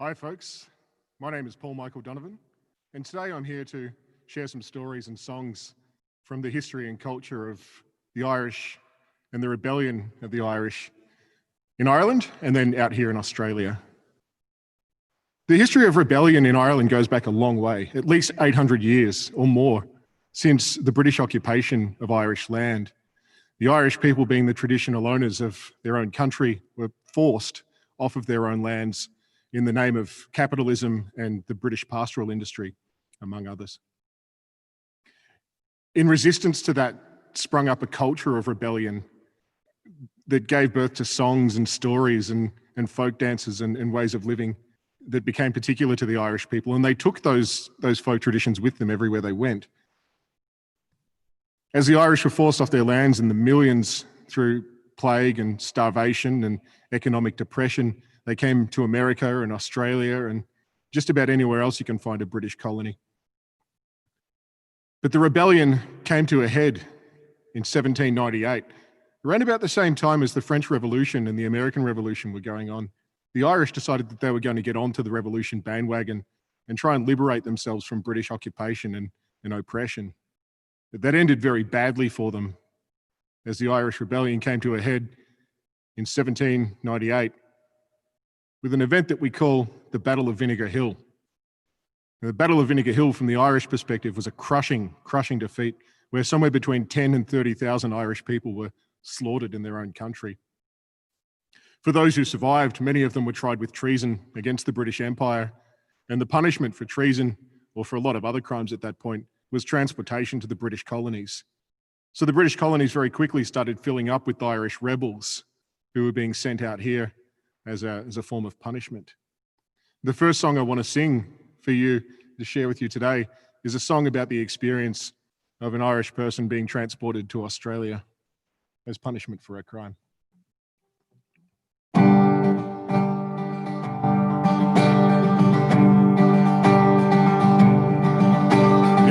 Hi folks, my name is Paul Michael Donovan, and today I'm here to share some stories and songs from the history and culture of the Irish and the rebellion of the Irish in Ireland and then out here in Australia. The history of rebellion in Ireland goes back a long way, at least 800 years or more since the British occupation of Irish land. The Irish people, being the traditional owners of their own country, were forced off of their own lands in the name of capitalism and the British pastoral industry, among others. In resistance to that sprung up a culture of rebellion that gave birth to songs and stories and folk dances and ways of living that became particular to the Irish people, and they took those folk traditions with them everywhere they went. As the Irish were forced off their lands in the millions through plague and starvation and economic depression, they came to America and Australia and just about anywhere else you can find a British colony. But the rebellion came to a head in 1798, around about the same time as the French Revolution and the American Revolution were going on. The Irish decided that they were going to get onto the revolution bandwagon and try and liberate themselves from British occupation and oppression. But that ended very badly for them as the Irish Rebellion came to a head in 1798 with an event that we call the Battle of Vinegar Hill. Now, the Battle of Vinegar Hill, from the Irish perspective, was a crushing defeat where somewhere between 10 and 30,000 Irish people were slaughtered in their own country. For those who survived, many of them were tried with treason against the British Empire, and the punishment for treason, or for a lot of other crimes at that point, was transportation to the British colonies. So the British colonies very quickly started filling up with Irish rebels who were being sent out here as a form of punishment. The first song I want to sing for you to share with you today is a song about the experience of an Irish person being transported to Australia as punishment for a crime.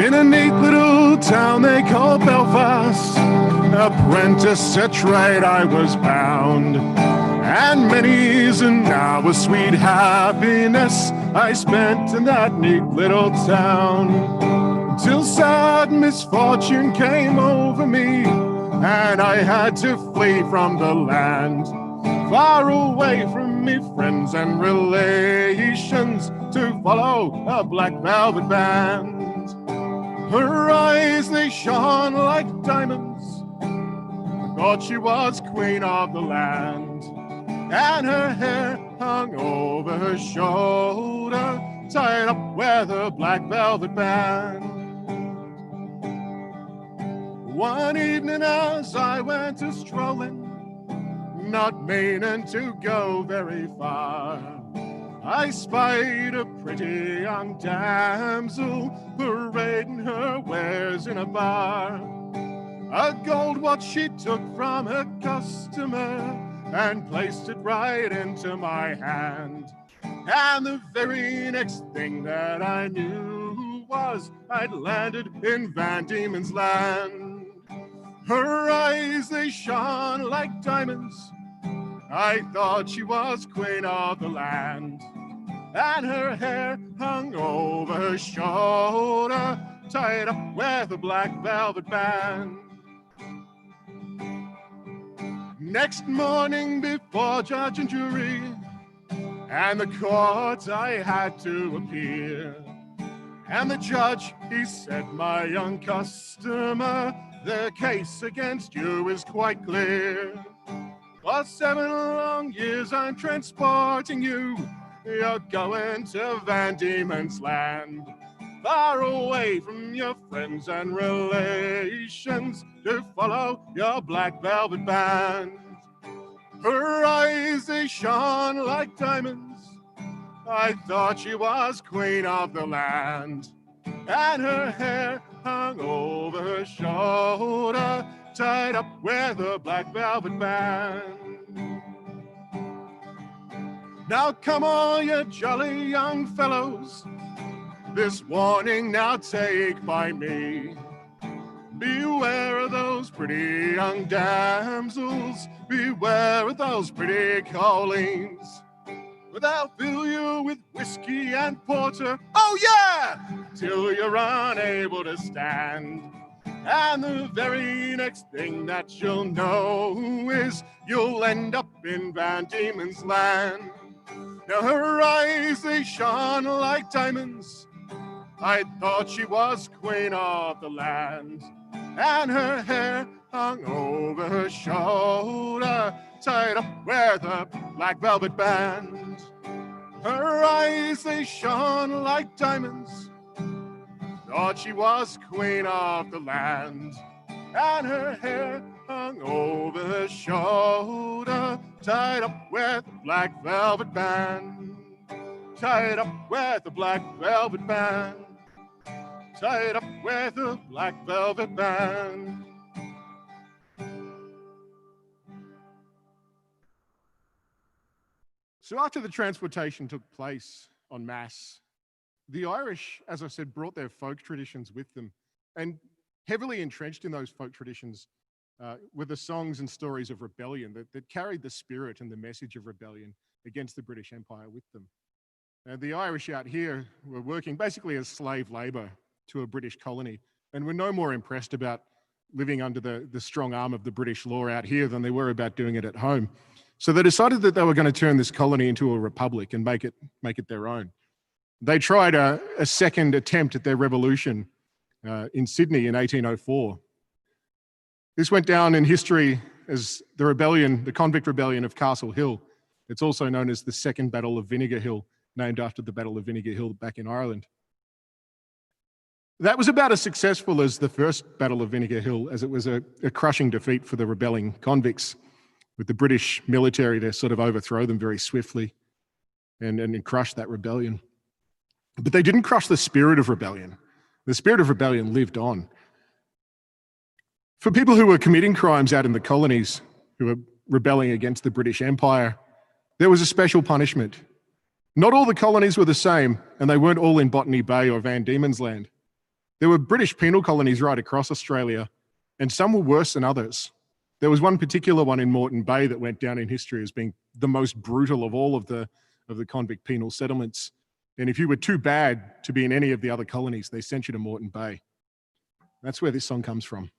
In a neat little town they call Belfast, apprentice at trade I was bound, and many's an hour sweet happiness I spent in that neat little town, till sad misfortune came over me, and I had to flee from the land, far away from me friends and relations, to follow a black velvet band. Her eyes, they shone like diamonds, I thought she was queen of the land, and her hair hung over her shoulder, tied up with a black velvet band. One evening as I went a strolling, not meaning to go very far, I spied a pretty young damsel parading her wares in a bar. A gold watch she took from her customer and placed it right into my hand. And the very next thing that I knew was I'd landed in Van Diemen's Land. Her eyes, they shone like diamonds, I thought she was queen of the land, and her hair hung over her shoulder, tied up with a black velvet band. Next morning before judge and jury and the court I had to appear, and the judge, he said, my young customer, the case against you is quite clear. For 7 long years I'm transporting you, you're going to Van Diemen's Land, far away from your friends and relations, to follow your black velvet band. Her eyes, they shone like diamonds, I thought she was queen of the land, and her hair hung over her shoulder, tied up with a black velvet band. Now come all you jolly young fellows, this warning now take by me. Beware of those pretty young damsels, beware of those pretty colleens. but they'll fill you with whiskey and porter, oh yeah, till you're unable to stand. And the very next thing that you'll know is you'll end up in Van Diemen's land. Now her eyes, they shone like diamonds. I thought she was queen of the land. And her hair hung over her shoulder, tied up with a black velvet band. Her eyes, they shone like diamonds. Thought she was queen of the land. And her hair hung over her shoulder, tied up with a black velvet band. Tied up with a black velvet band. Tied up with a black velvet band. So after the transportation took place en masse, the Irish, as I said, brought their folk traditions with them, and heavily entrenched in those folk traditions were the songs and stories of rebellion that carried the spirit and the message of rebellion against the British Empire with them. The Irish out here were working basically as slave labour to a British colony, and were no more impressed about living under the strong arm of the British law out here than they were about doing it at home. So they decided that they were going to turn this colony into a republic and make it their own. They tried a second attempt at their revolution in Sydney in 1804. This went down in history as the rebellion, the convict rebellion of Castle Hill. It's also known as the Second Battle of Vinegar Hill, named after the Battle of Vinegar Hill back in Ireland. That was about as successful as the first Battle of Vinegar Hill, as it was a crushing defeat for the rebelling convicts, with the British military to sort of overthrow them very swiftly and crush that rebellion. But they didn't crush the spirit of rebellion. The spirit of rebellion lived on. For people who were committing crimes out in the colonies, who were rebelling against the British Empire, there was a special punishment. Not all the colonies were the same, and they weren't all in Botany Bay or Van Diemen's Land. There were British penal colonies right across Australia, and some were worse than others. There was one particular one in Moreton Bay that went down in history as being the most brutal of all of the convict penal settlements. And if you were too bad to be in any of the other colonies, they sent you to Moreton Bay. That's where this song comes from.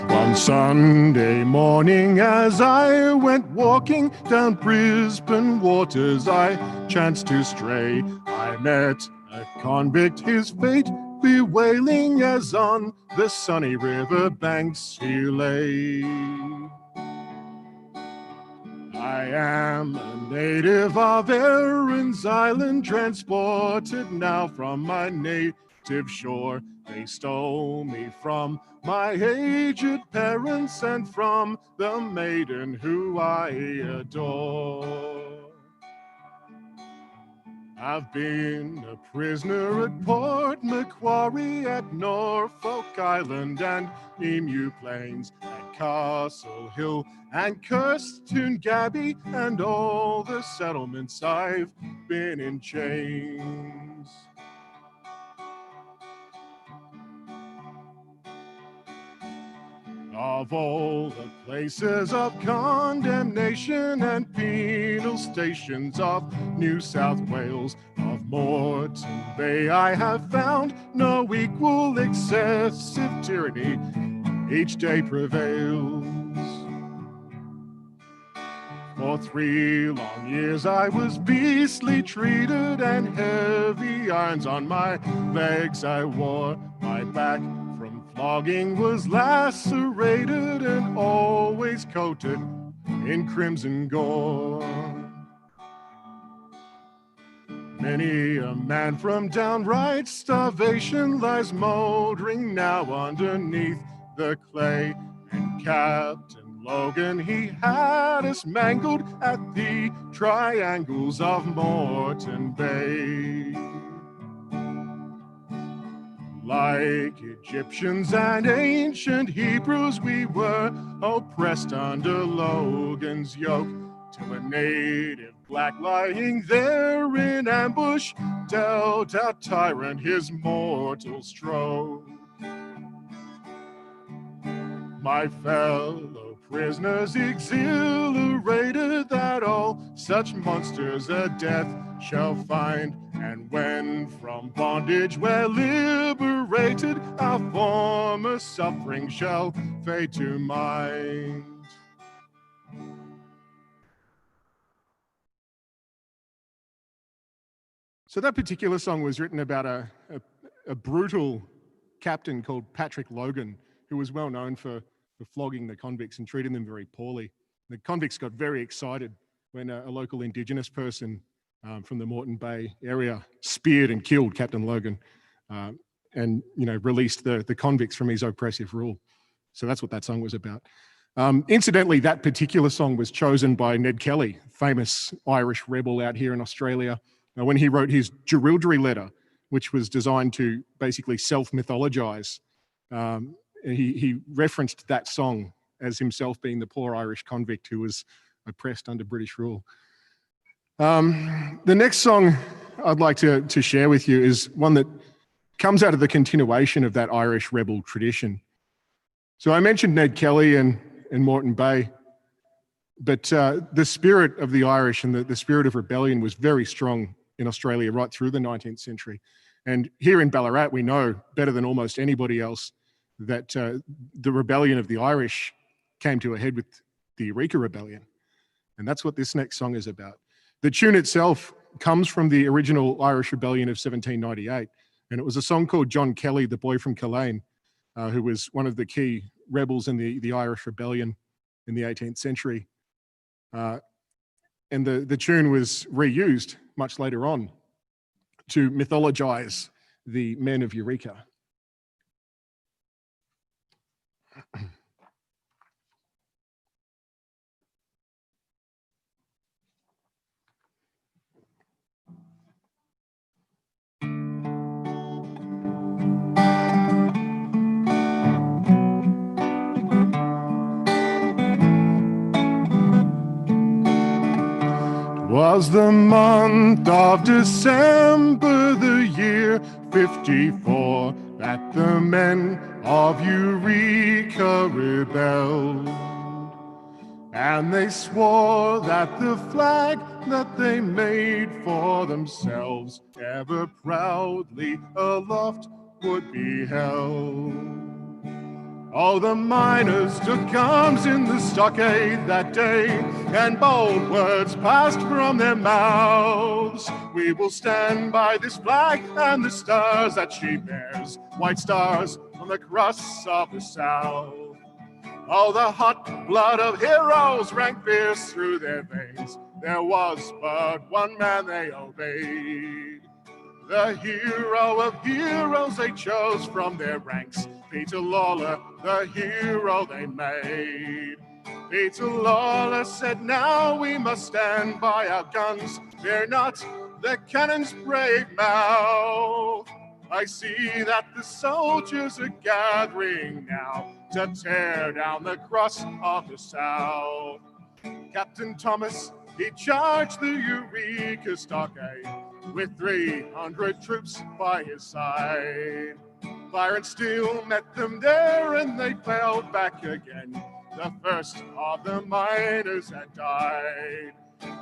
One Sunday morning as I went walking down Brisbane waters, I chanced to stray. I met a convict, his fate bewailing, as on the sunny river banks he lay. I am a native of Erin's Island, transported now from my native shore. They stole me from my aged parents and from the maiden who I adore. I've been a prisoner at Port Macquarie, at Norfolk Island and Emu Plains, at Castle Hill and Kirstoon Gabby, and all the settlements I've been in chains. Of all the places of condemnation and penal stations of New South Wales, of Moreton Bay I have found no equal. Excessive tyranny each day prevails. For 3 long years I was beastly treated, and heavy irons on my legs I wore. My back from flogging was lacerated and always coated in crimson gore. Many a man from downright starvation lies mouldering now underneath the clay, and Captain Logan, he had us mangled at the triangles of Moreton Bay. Like Egyptians and ancient Hebrews, we were oppressed under Logan's yoke, till a native black lying there in ambush dealt our tyrant his mortal stroke. My fellow prisoners exhilarated that all such monsters a death shall find, and when from bondage we're liberated, our former suffering shall fade to mind. So that particular song was written about a brutal captain called Patrick Logan, who was well known for flogging the convicts and treating them very poorly. The convicts got very excited when a local Indigenous person from the Moreton Bay area speared and killed Captain Logan and released the convicts from his oppressive rule. So that's what that song was about. Incidentally, that particular song was chosen by Ned Kelly, famous Irish rebel out here in Australia, when he wrote his Jerilderie letter, which was designed to basically self-mythologize. He referenced that song as himself being the poor Irish convict who was oppressed under British rule. The next song I'd like to share with you is one that comes out of the continuation of that Irish rebel tradition. So I mentioned Ned Kelly and Moreton Bay, but the spirit of the Irish and the spirit of rebellion was very strong in Australia right through the 19th century. And here in Ballarat, we know better than almost anybody else that the rebellion of the Irish came to a head with the Eureka Rebellion. And that's what this next song is about. The tune itself comes from the original Irish Rebellion of 1798. And it was a song called John Kelly, the Boy from Culzean, who was one of the key rebels in the Irish Rebellion in the 18th century. And the tune was reused much later on to mythologize the men of Eureka. Was the month of December, the year 54, that the men of Eureka rebelled. And they swore that the flag that they made for themselves ever proudly aloft would be held. Oh, the miners took arms in the stockade that day, and bold words passed from their mouths. We will stand by this flag and the stars that she bears, white stars on the cross of the South. Oh, the hot blood of heroes ran fierce through their veins. There was but one man they obeyed. The hero of heroes they chose from their ranks, Peter Lawler, the hero they made. Peter Lawler said, now we must stand by our guns, fear not the cannon's brave mouth. I see that the soldiers are gathering now to tear down the cross of the South. Captain Thomas, he charged the Eureka stockade with 300 troops by his side. Fire and steel met them there and they fell back again. The first of the miners had died.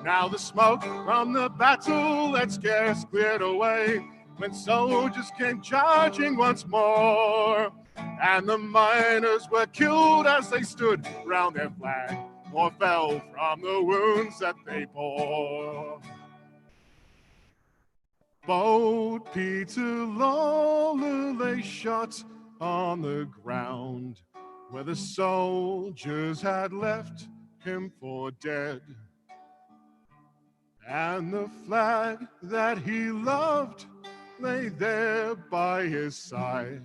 Now the smoke from the battle had scarce cleared away when soldiers came charging once more. And the miners were killed as they stood round their flag, or fell from the wounds that they bore. Bold Peter Lawler lay shot on the ground, where the soldiers had left him for dead. And the flag that he loved lay there by his side,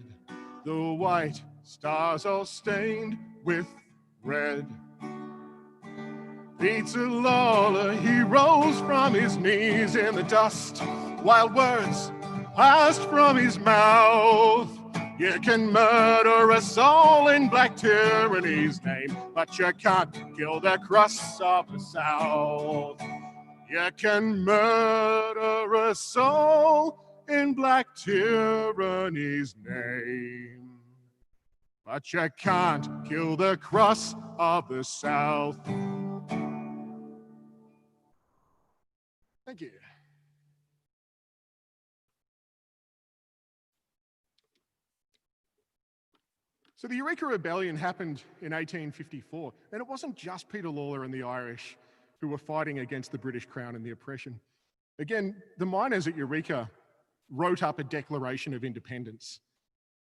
the white stars all stained with red. Peter Lawler, he rose from his knees in the dust, wild words passed from his mouth. You can murder us all in black tyranny's name, but you can't kill the cross of the South. You can murder us all in black tyranny's name, but you can't kill the cross of the South. Thank you. So the Eureka Rebellion happened in 1854, and it wasn't just Peter Lalor and the Irish who were fighting against the British Crown and the oppression. Again, the miners at Eureka wrote up a Declaration of Independence,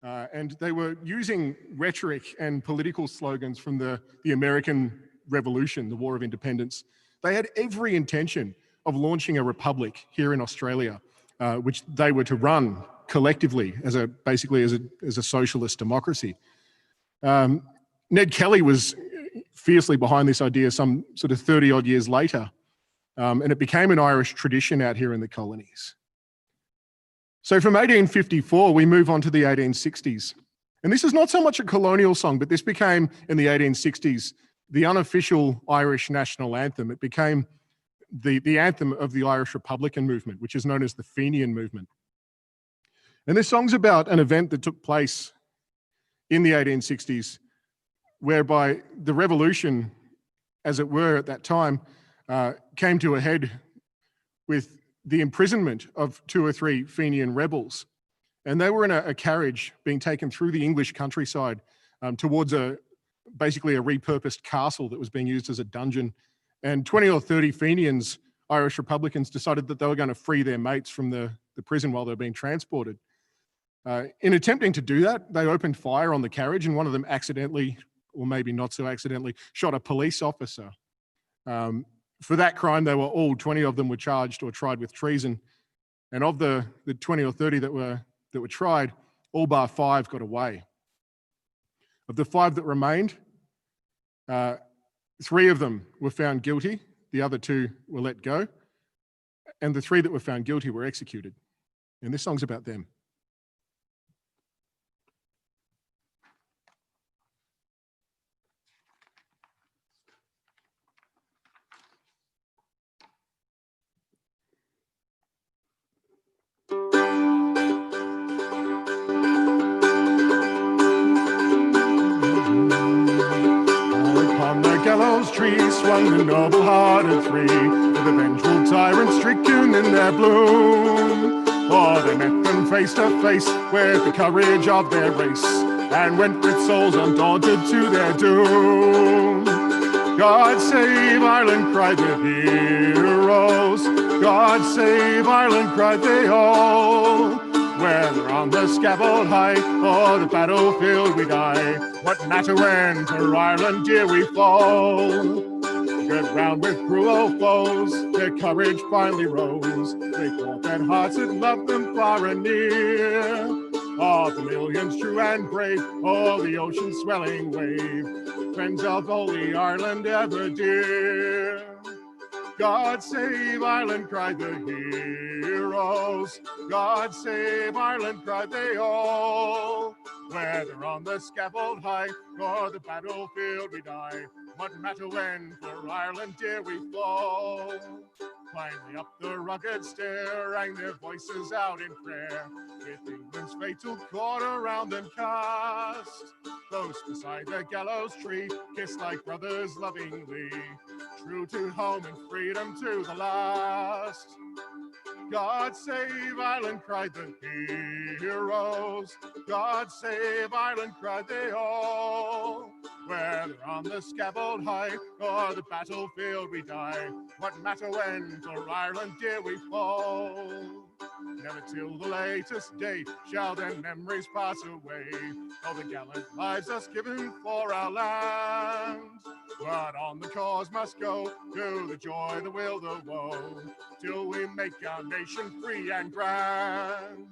and they were using rhetoric and political slogans from the American Revolution, the War of Independence. They had every intention of launching a republic here in Australia, which they were to run collectively as basically as a socialist democracy. Ned Kelly was fiercely behind this idea some sort of 30 odd years later, and it became an Irish tradition out here in the colonies. So from 1854, we move on to the 1860s. And this is not so much a colonial song, but this became, in the 1860s, the unofficial Irish national anthem. It became the anthem of the Irish Republican movement, which is known as the Fenian movement. And this song's about an event that took place in the 1860s, whereby the revolution, as it were at that time, came to a head with the imprisonment of 2 or 3 Fenian rebels. And they were in a carriage being taken through the English countryside towards basically a repurposed castle that was being used as a dungeon. And 20 or 30 Fenians, Irish Republicans, decided that they were going to free their mates from the prison while they were being transported. In attempting to do that, they opened fire on the carriage, and one of them accidentally, or maybe not so accidentally, shot a police officer. For that crime, they were all 20 of them were charged or tried with treason. And of the 20 or 30 that were tried, all bar 5 got away. Of the 5 that remained, 3 of them were found guilty. The other 2 were let go. And the 3 that were found guilty were executed. And this song's about them. Gallows tree swung the noble-hearted 3, with the vengeful tyrants stricken in their bloom. For they met them face to face with the courage of their race, and went with souls undaunted to their doom. God save Ireland, cried the heroes. God save Ireland, cried they all. Whether on the scaffold high or the battlefield we die, what matter when for Ireland dear we fall? Girt round with cruel foes, their courage finally rose. They fought their hearts that loved them far and near. Of the millions true and brave, oh the ocean's swelling wave, friends of holy Ireland ever dear. God save Ireland, cried the heroes. God save Ireland, cried they all. Whether on the scaffold high or the battlefield we die, what matter when for Ireland dear we fall? Finally up the rugged stair rang their voices out in prayer, with England's fatal cord around them cast. Close beside the gallows tree, kissed like brothers lovingly, true to home and freedom to the last. God save Ireland, cried the heroes. God save Ireland, cried they all. Whether on the scaffold high or the battlefield we die, what matter when for Ireland dear we fall? Never till the latest day shall their memories pass away, all the gallant lives thus given for our land. But on the cause must go, to the joy, the will, the woe, till we make our nation free and grand.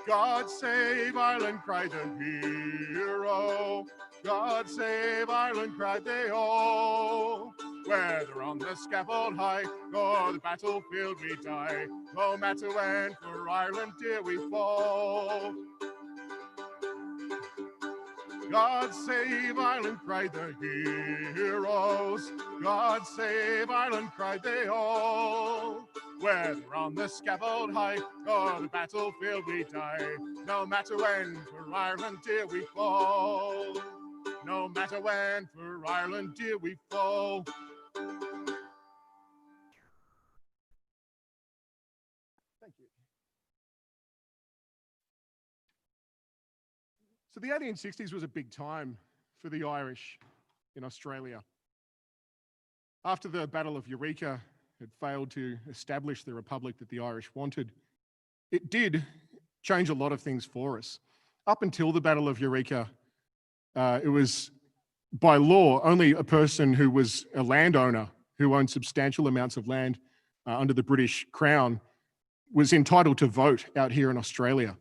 God save Ireland, cried the hero. God save Ireland, cried they all. Whether on the scaffold high or the battlefield we die, no matter when for Ireland dear we fall. God save Ireland, cried the heroes. God save Ireland, cried they all. Whether on the scaffold high or the battlefield we die, no matter when for Ireland dear we fall. No matter when for Ireland dear we fall. Thank you. So the 1860s was a big time for the Irish in Australia. After the Battle of Eureka had failed to establish the republic that the Irish wanted, it did change a lot of things for us. Up until the Battle of Eureka, it was by law only a person who was a landowner who owned substantial amounts of land under the British Crown was entitled to vote out here in Australia.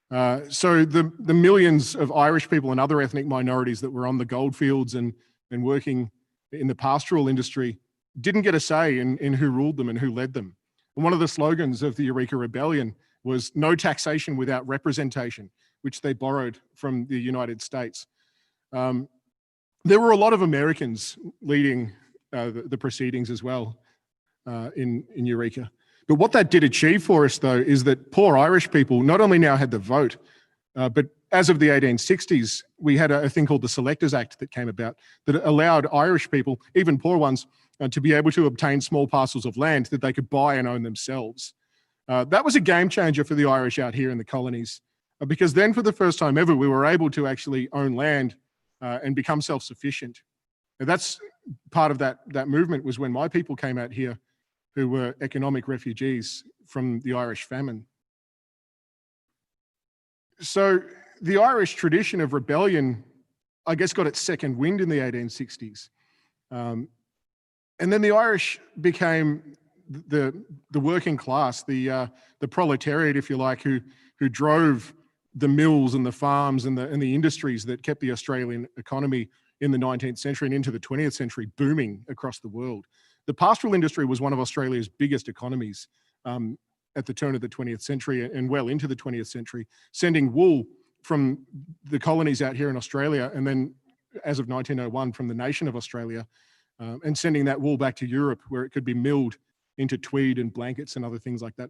So the millions of Irish people and other ethnic minorities that were on the goldfields and working in the pastoral industry didn't get a say in who ruled them and who led them. And one of the slogans of the Eureka Rebellion was no taxation without representation, which they borrowed from the United States. There were a lot of Americans leading the proceedings as well in Eureka. But what that did achieve for us, though, is that poor Irish people not only now had the vote, but as of the 1860s, we had a thing called the Selectors Act that came about that allowed Irish people, even poor ones, to be able to obtain small parcels of land that they could buy and own themselves. That was a game changer for the Irish out here in the colonies, because then for the first time ever, we were able to actually own land and become self-sufficient. And that's part of that movement was when my people came out here who were economic refugees from the Irish famine. So the Irish tradition of rebellion, I guess, got its second wind in the 1860s. And then the Irish became the working class, the proletariat, if you like, who drove the mills and the farms and the industries that kept the Australian economy in the 19th century and into the 20th century booming across the world. The pastoral industry was one of Australia's biggest economies at the turn of the 20th century and well into the 20th century, sending wool from the colonies out here in Australia and then, as of 1901, from the nation of Australia, and sending that wool back to Europe where it could be milled into tweed and blankets and other things like that.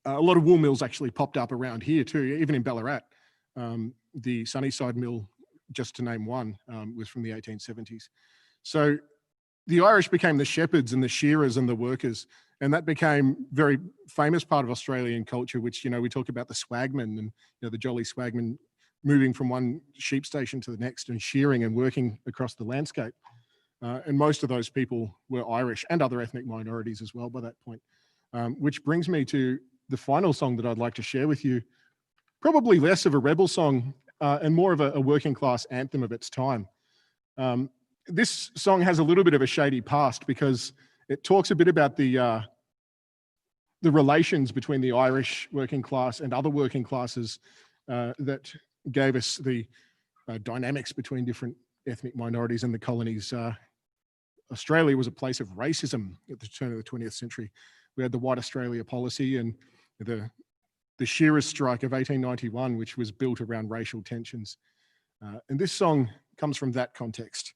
A lot of wool mills actually popped up around here too, even in Ballarat. The Sunnyside mill, just to name one, was from the 1870s. So the Irish became the shepherds and the shearers and the workers, and that became a very famous part of Australian culture, which, we talk about the swagman and the jolly swagman moving from one sheep station to the next and shearing and working across the landscape. And most of those people were Irish and other ethnic minorities as well by that point, which brings me to the final song that I'd like to share with you, probably less of a rebel song and more of a working class anthem of its time. This song has a little bit of a shady past because it talks a bit about the relations between the Irish working class and other working classes that gave us the dynamics between different ethnic minorities in the colonies. Australia was a place of racism at the turn of the 20th century. We had the White Australia policy and the shearers' strike of 1891, which was built around racial tensions. And this song comes from that context.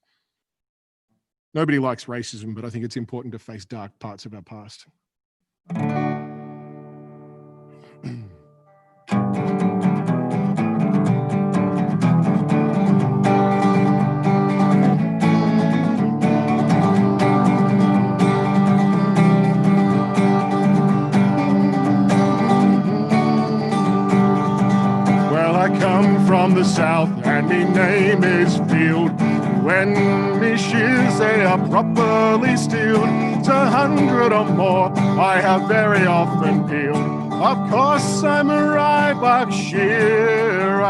Nobody likes racism, but I think it's important to face dark parts of our past. From the south, and me name is Field. When me shears they are properly steeled, to 100 or more I have very often peeled. Of course I'm a Rybak shearer.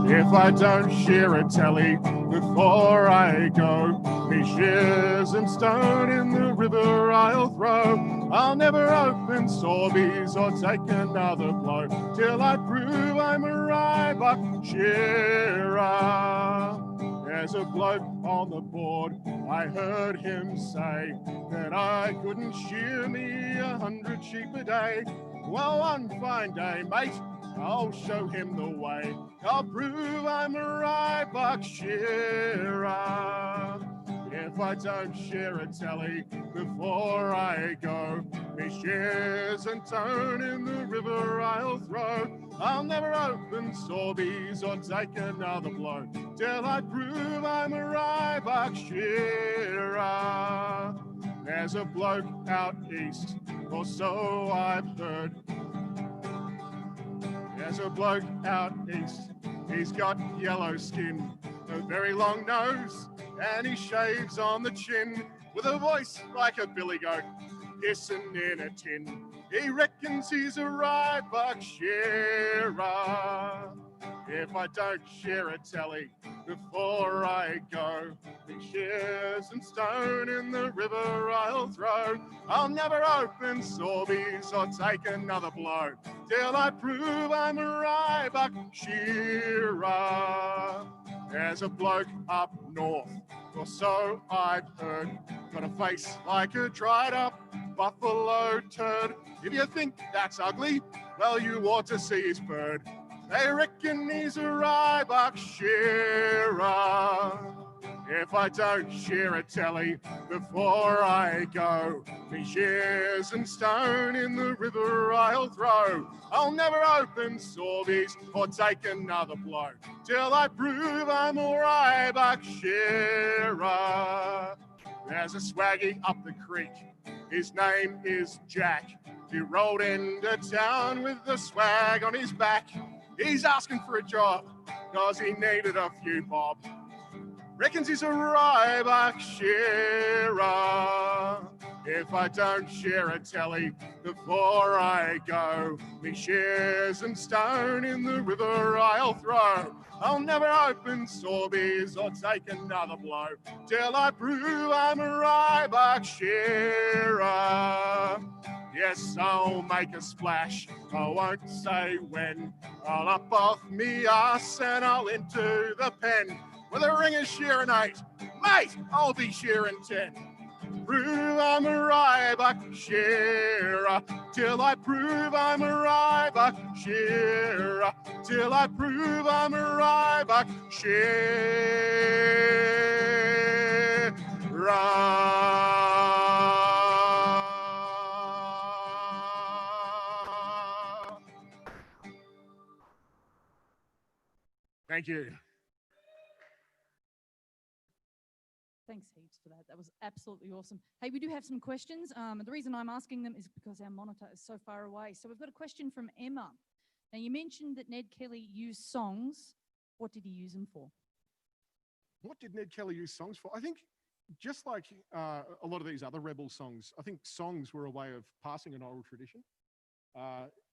If I don't shear a telly before I go, me shears and stone in the river I'll throw. I'll never open sorbies or take another blow till I prove I'm a Rybak shearer. There's a bloke on the board, I heard him say that I couldn't shear me 100 sheep a day. Well, one fine day, mate, I'll show him the way. I'll prove I'm a Rybak shearer. If I don't share a tally before I go, me shears and tone in the river I'll throw. I'll never open sorbies or take another blow till I prove I'm a Rybak shearer. There's a bloke out east, or so I've heard. There's a bloke out east, he's got yellow skin, a very long nose, and he shaves on the chin with a voice like a billy goat hissing in a tin. He reckons he's a Rybak shearer. If I don't share a tally before I go, the shears and stone in the river I'll throw. I'll never open sorbies or take another blow till I prove I'm a Rybak shearer. There's a bloke up north, or so I've heard, got a face like a dried up buffalo turd. If you think that's ugly, well, you ought to see his bird. They reckon he's a Rybak shearer. If I don't share a tally before I go, me shears and stone in the river I'll throw. I'll never open sorbies or take another blow till I prove I'm a Rybak shearer. There's a swaggy up the creek, his name is Jack. He rolled into town with the swag on his back. He's asking for a job, cause he needed a few bob. Reckons he's a Rybak shearer. If I don't share a tally before I go, me shears and stone in the river I'll throw. I'll never open sorbies or take another blow till I prove I'm a Rybak shearer. Yes, I'll make a splash, I won't say when. I'll up off me ass and I'll into the pen. With a ring of shearing 8, mate, I'll be shearing 10. Prove I'm a Rybak shearer, till I prove I'm a Rybak shearer, till I prove I'm a Rybak shearer. Thank you. Thanks heaps for that. That was absolutely awesome. Hey, we do have some questions. The reason I'm asking them is because our monitor is so far away. So we've got a question from Emma. Now, you mentioned that Ned Kelly used songs. What did he use them for? What did Ned Kelly use songs for? I think just like a lot of these other rebel songs, I think songs were a way of passing an oral tradition.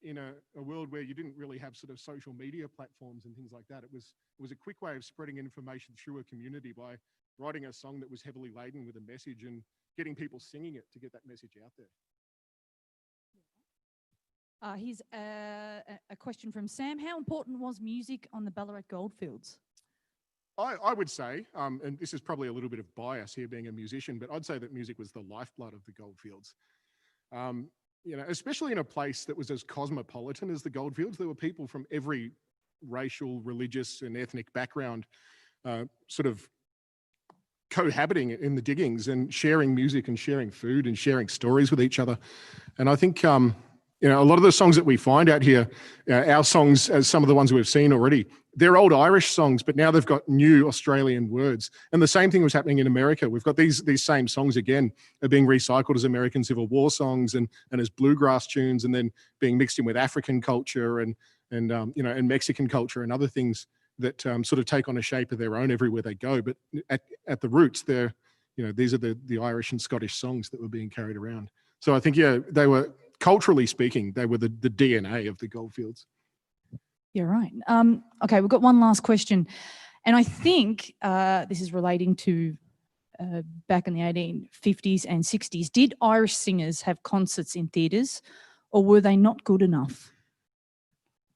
In a world where you didn't really have sort of social media platforms and things like that, it was a quick way of spreading information through a community by writing a song that was heavily laden with a message and getting people singing it to get that message out there. Here's a question from Sam. How important was music on the Ballarat goldfields? I would say, and this is probably a little bit of bias here being a musician, but I'd say that music was the lifeblood of the goldfields. You know, especially in a place that was as cosmopolitan as the goldfields, there were people from every racial, religious and ethnic background sort of cohabiting in the diggings and sharing music and sharing food and sharing stories with each other. And I think, you know, a lot of the songs that we find out here, our songs, as some of the ones we've seen already, they're old Irish songs, but now they've got new Australian words. And the same thing was happening in America. We've got these same songs again are being recycled as American Civil War songs and as bluegrass tunes, and then being mixed in with African culture and you know, and Mexican culture and other things that sort of take on a shape of their own everywhere they go. But at the roots, they're, you know, these are the Irish and Scottish songs that were being carried around. So I think, yeah, they were, culturally speaking, they were the DNA of the goldfields. Yeah, right. Okay, we've got one last question. And I think this is relating to back in the 1850s and 60s. Did Irish singers have concerts in theatres, or were they not good enough?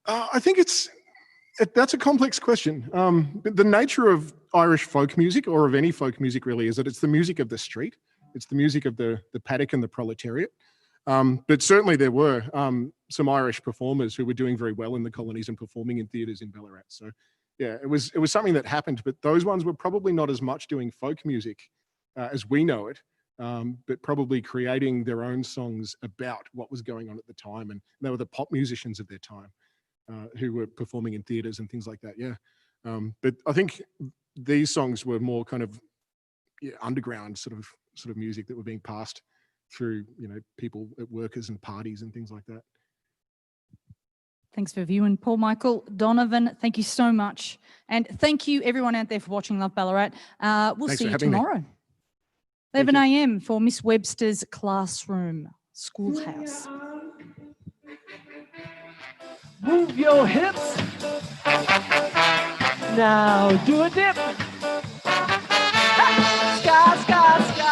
I think that's a complex question. The nature of Irish folk music, or of any folk music really, is that it's the music of the street. It's the music of the paddock and the proletariat. But certainly there were some Irish performers who were doing very well in the colonies and performing in theatres in Ballarat. So yeah, it was something that happened, but those ones were probably not as much doing folk music as we know it, but probably creating their own songs about what was going on at the time. And they were the pop musicians of their time who were performing in theatres and things like that. Yeah. But I think these songs were more kind of underground sort of music that were being passed through, people at workers and parties and things like that. Thanks for viewing. Paul Michael Donovan, thank you so much. And thank you everyone out there for watching Love Ballarat. We'll Thanks see for you having me. tomorrow. 11 a.m. for Miss Webster's Classroom Schoolhouse. Move your hips. Now do a dip. Ska, ska, ska.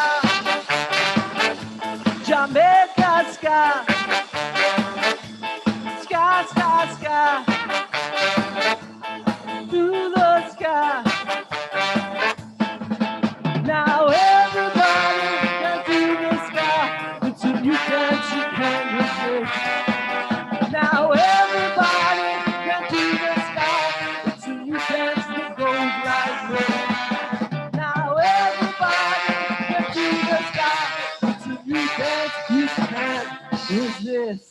Jamaica ska. Ska, ska, ska. Do the ska. Now everybody can do the ska. It's a new dance you can't resist. Now everybody can do the ska. It's a new dance that goes like this. Now everybody can do the ska. It's a new dance you can't resist.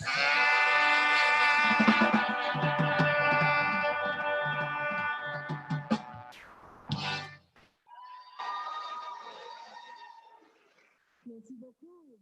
Merci beaucoup.